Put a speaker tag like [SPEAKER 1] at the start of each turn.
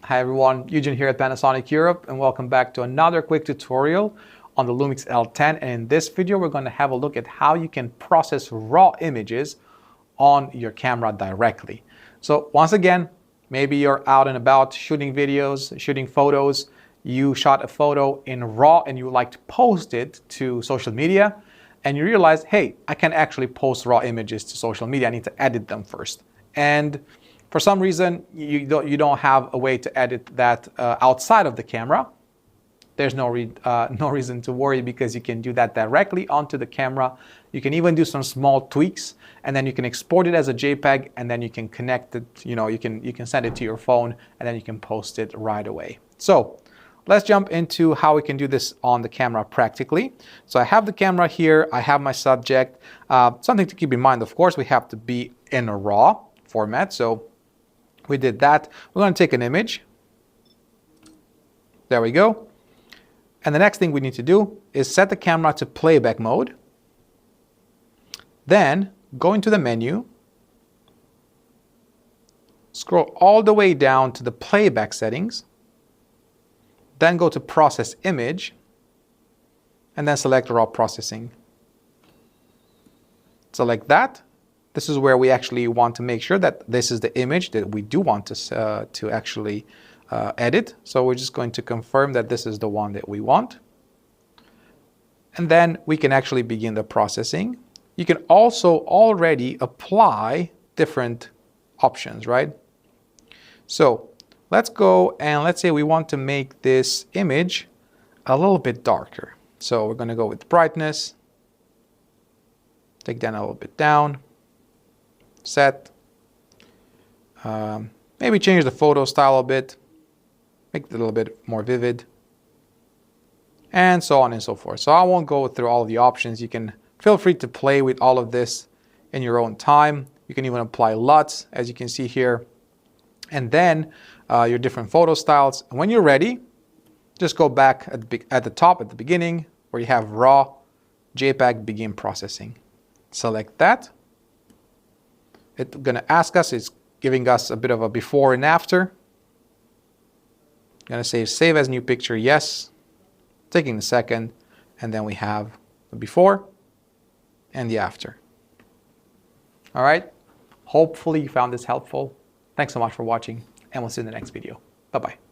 [SPEAKER 1] Hi everyone, Eugene here at Panasonic Europe, and welcome back to another quick tutorial on the LUMIX L10. And in this video, we're going to have a look at how you can process raw images on your camera directly. So once again, maybe you're out and about shooting videos, shooting photos, you shot a photo in RAW and you would like to post it to social media, and you realize, hey, I can actually post raw images to social media. I need to edit them first. And for some reason, you don't have a way to edit that outside of the camera. There's no reason to worry, because you can do that directly onto the camera. You can even do some small tweaks, and then you can export it as a JPEG, and then you can connect it. You can send it to your phone, and then you can post it right away. So let's jump into how we can do this on the camera practically. So I have the camera here. I have my subject. Something to keep in mind, of course, we have to be in a RAW format. So we did that. We're going to take an image. There we go. And the next thing we need to do is set the camera to playback mode. Then go into the menu, scroll all the way down to the playback settings, then go to process image, and then select raw processing. Select that. This is where we actually want to make sure that this is the image that we do want to actually edit. So we're just going to confirm that this is the one that we want. And then we can actually begin the processing. You can also already apply different options, right? So let's go and let's say we want to make this image a little bit darker. So we're going to go with brightness, take that a little bit down, set, maybe change the photo style a bit, make it a little bit more vivid, and so on and so forth. So I won't go through all of the options. You can feel free to play with all of this in your own time. You can even apply LUTs, as you can see here, and then your different photo styles. And when you're ready, just go back at the top at the beginning where you have raw JPEG begin processing. Select that. It's going to ask us, it's giving us a bit of a before and after. Going to say save as new picture, yes. Taking a second, and then we have the before and the after. All right. Hopefully you found this helpful. Thanks so much for watching, and we'll see you in the next video. Bye-bye.